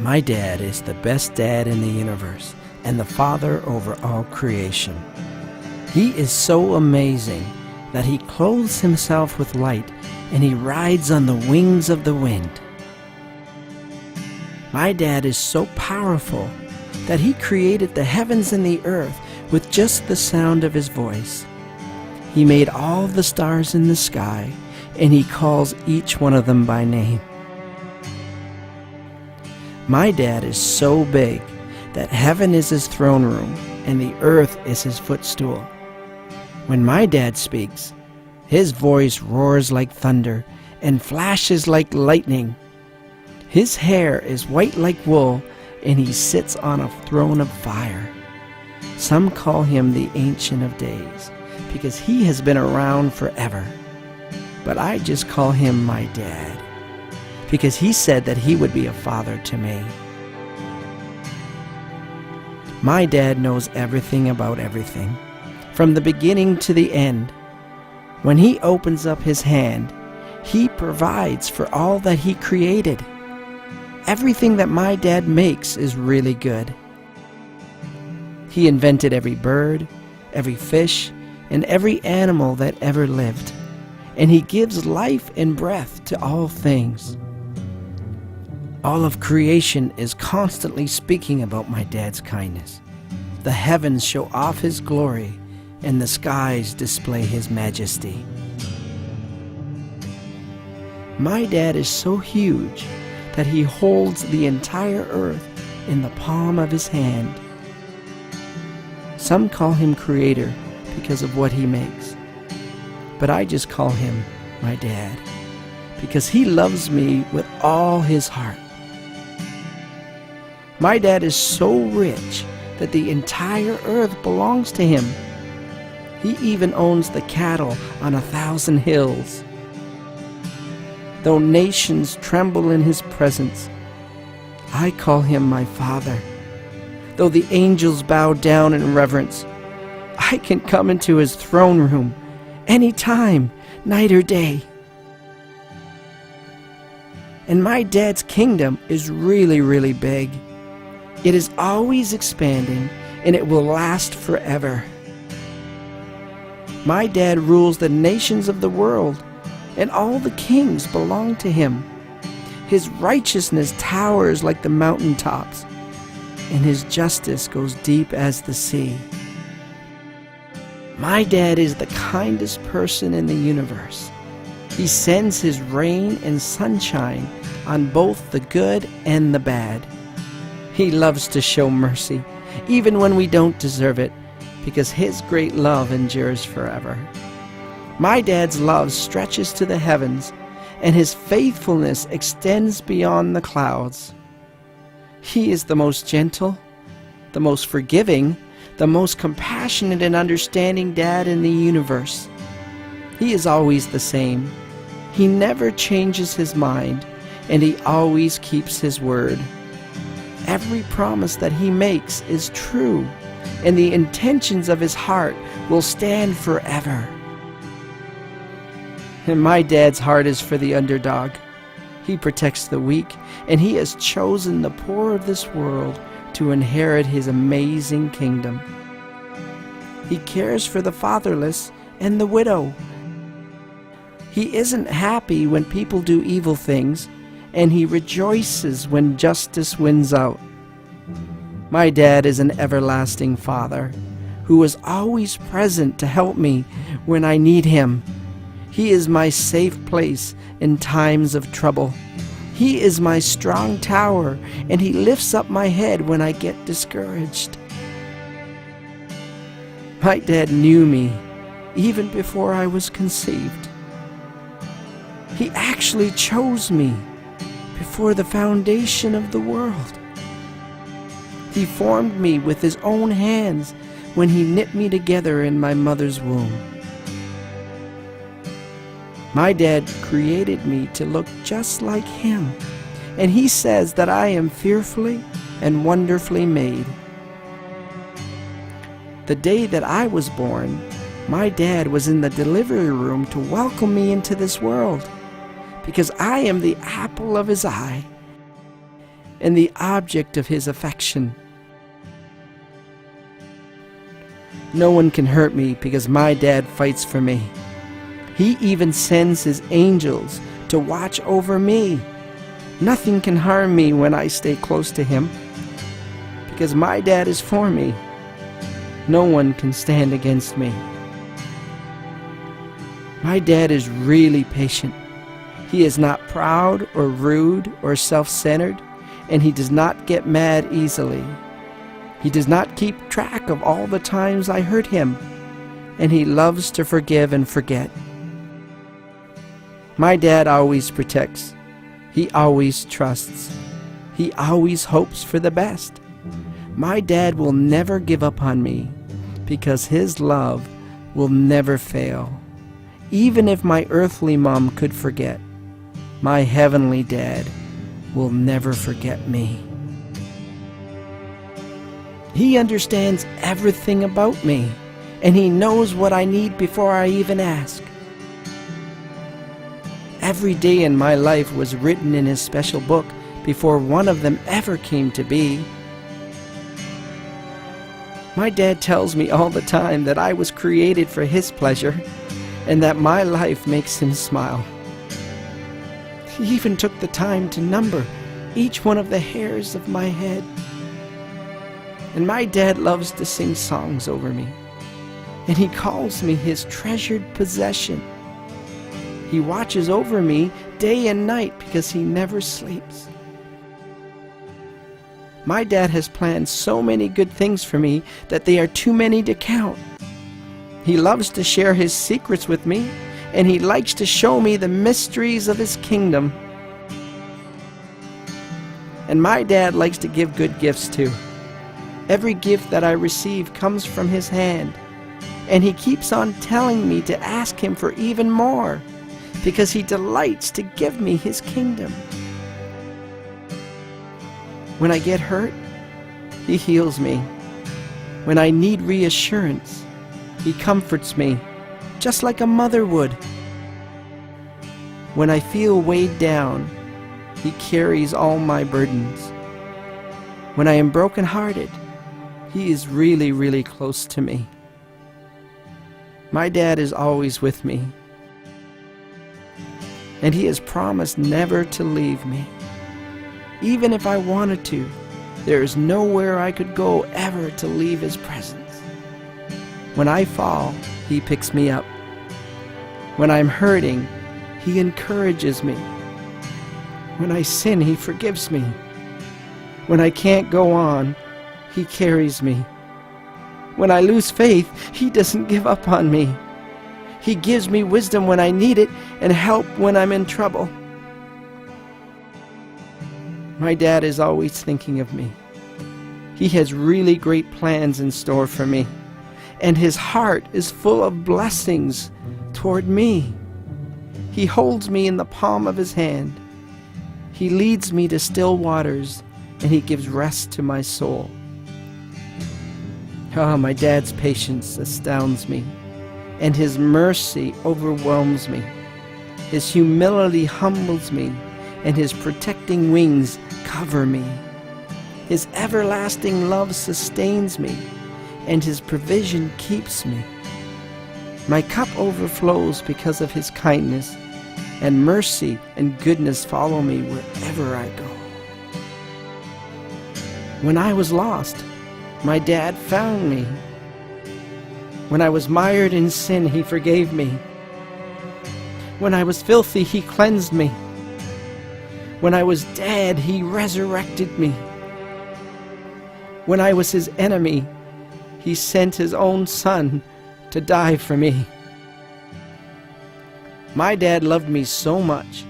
My dad is the best dad in the universe and the father over all creation. He is so amazing that he clothes himself with light and he rides on the wings of the wind. My dad is so powerful that he created the heavens and the earth with just the sound of his voice. He made all the stars in the sky and he calls each one of them by name. My dad is so big that heaven is his throne room and the earth is his footstool. When my dad speaks, his voice roars like thunder and flashes like lightning. His hair is white like wool and he sits on a throne of fire. Some call him the Ancient of Days because he has been around forever. But I just call him my dad because he said that he would be a father to me. My dad knows everything about everything, from the beginning to the end. When he opens up his hand, he provides for all that he created. Everything that my dad makes is really good. He invented every bird, every fish, and every animal that ever lived, and he gives life and breath to all things. All of creation is constantly speaking about my dad's kindness. The heavens show off his glory, and the skies display his majesty. My dad is so huge that he holds the entire earth in the palm of his hand. Some call him Creator because of what he makes, but I just call him my dad because he loves me with all his heart. My dad is so rich that the entire earth belongs to him. He even owns the cattle on 1,000 hills. Though nations tremble in his presence, I call him my Father. Though the angels bow down in reverence, I can come into his throne room any time, night or day. And my dad's kingdom is really, really big. It is always expanding, and it will last forever. My dad rules the nations of the world, and all the kings belong to him. His righteousness towers like the mountaintops, and his justice goes deep as the sea. My dad is the kindest person in the universe. He sends his rain and sunshine on both the good and the bad. He loves to show mercy, even when we don't deserve it, because his great love endures forever. My dad's love stretches to the heavens, and his faithfulness extends beyond the clouds. He is the most gentle, the most forgiving, the most compassionate and understanding dad in the universe. He is always the same. He never changes his mind, and he always keeps his word. Every promise that he makes is true, and the intentions of his heart will stand forever. And my dad's heart is for the underdog. He protects the weak, and he has chosen the poor of this world to inherit his amazing kingdom. He cares for the fatherless and the widow. He isn't happy when people do evil things, and he rejoices when justice wins out. My dad is an everlasting Father who is always present to help me when I need him. He is my safe place in times of trouble. He is my strong tower, and he lifts up my head when I get discouraged. My dad knew me even before I was conceived. He actually chose me before the foundation of the world. He formed me with his own hands when he knit me together in my mother's womb. My dad created me to look just like him, and he says that I am fearfully and wonderfully made. The day that I was born, my dad was in the delivery room to welcome me into this world, because I am the apple of his eye. and the object of his affection. No one can hurt me because my dad fights for me. He even sends his angels to watch over me. Nothing can harm me when I stay close to him because my dad is for me. No one can stand against me. My dad is really patient. He is not proud or rude or self-centered, and he does not get mad easily. He does not keep track of all the times I hurt him, and he loves to forgive and forget. My dad always protects. He always trusts. He always hopes for the best. My dad will never give up on me because his love will never fail. Even if my earthly mom could forget, my heavenly dad will never forget me. He understands everything about me, and he knows what I need before I even ask. Every day in my life was written in his special book before one of them ever came to be. My dad tells me all the time that I was created for his pleasure and that my life makes him smile. He even took the time to number each one of the hairs of my head. And my dad loves to sing songs over me, and he calls me his treasured possession. He watches over me day and night because he never sleeps. My dad has planned so many good things for me that they are too many to count. He loves to share his secrets with me, and he likes to show me the mysteries of his kingdom. And my dad likes to give good gifts too. Every gift that I receive comes from his hand, and he keeps on telling me to ask him for even more, because he delights to give me his kingdom. When I get hurt, he heals me. When I need reassurance, he comforts me, just like a mother would. When I feel weighed down, he carries all my burdens. When I am brokenhearted, he is really, really close to me. My dad is always with me, and he has promised never to leave me. Even if I wanted to, there is nowhere I could go ever to leave his presence. When I fall, he picks me up. When I'm hurting, he encourages me. When I sin, he forgives me. When I can't go on, he carries me. When I lose faith, he doesn't give up on me. He gives me wisdom when I need it and help when I'm in trouble. My dad is always thinking of me. He has really great plans in store for me, and his heart is full of blessings toward me. He holds me in the palm of his hand. He leads me to still waters, and he gives rest to my soul. My dad's patience astounds me, and his mercy overwhelms me. His humility humbles me, and his protecting wings cover me. His everlasting love sustains me, and his provision keeps me. My cup overflows because of his kindness, and mercy and goodness follow me wherever I go. When I was lost, my dad found me. When I was mired in sin, he forgave me. When I was filthy, he cleansed me. When I was dead, he resurrected me. When I was his enemy, he sent his own son to die for me. My dad loved me so much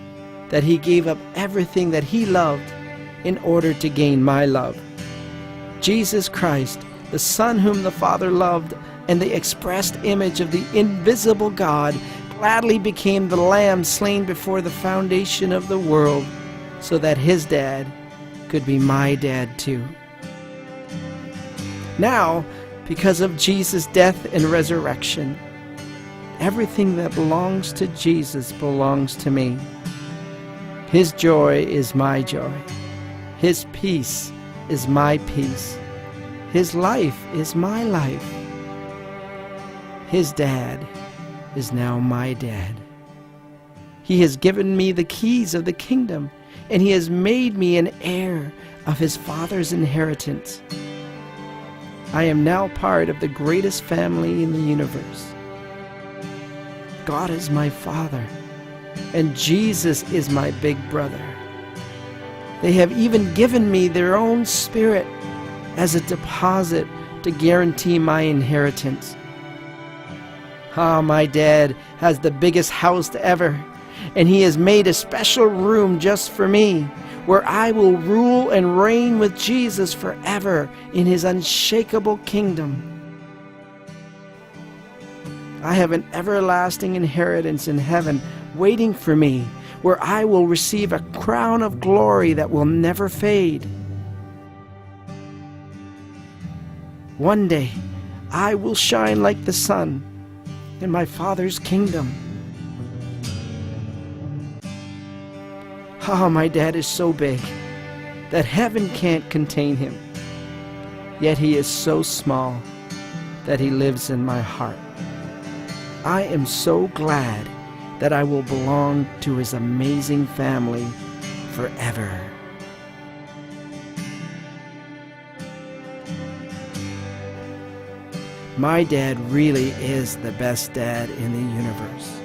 that he gave up everything that he loved in order to gain my love. Jesus Christ, the Son whom the Father loved, and the expressed image of the invisible God, gladly became the lamb slain before the foundation of the world, so that his dad could be my dad too. Now, because of Jesus' death and resurrection, everything that belongs to Jesus belongs to me. His joy is my joy. His peace is my peace. His life is my life. His dad is now my dad. He has given me the keys of the kingdom, and he has made me an heir of his Father's inheritance. I am now part of the greatest family in the universe. God is my Father, and Jesus is my big brother. They have even given me their own Spirit as a deposit to guarantee my inheritance. My dad has the biggest house ever, and he has made a special room just for me, where I will rule and reign with Jesus forever in his unshakable kingdom. I have an everlasting inheritance in heaven waiting for me, where I will receive a crown of glory that will never fade. One day, I will shine like the sun in my Father's kingdom. My dad is so big that heaven can't contain him. Yet he is so small that he lives in my heart. I am so glad that I will belong to his amazing family forever. My dad really is the best dad in the universe.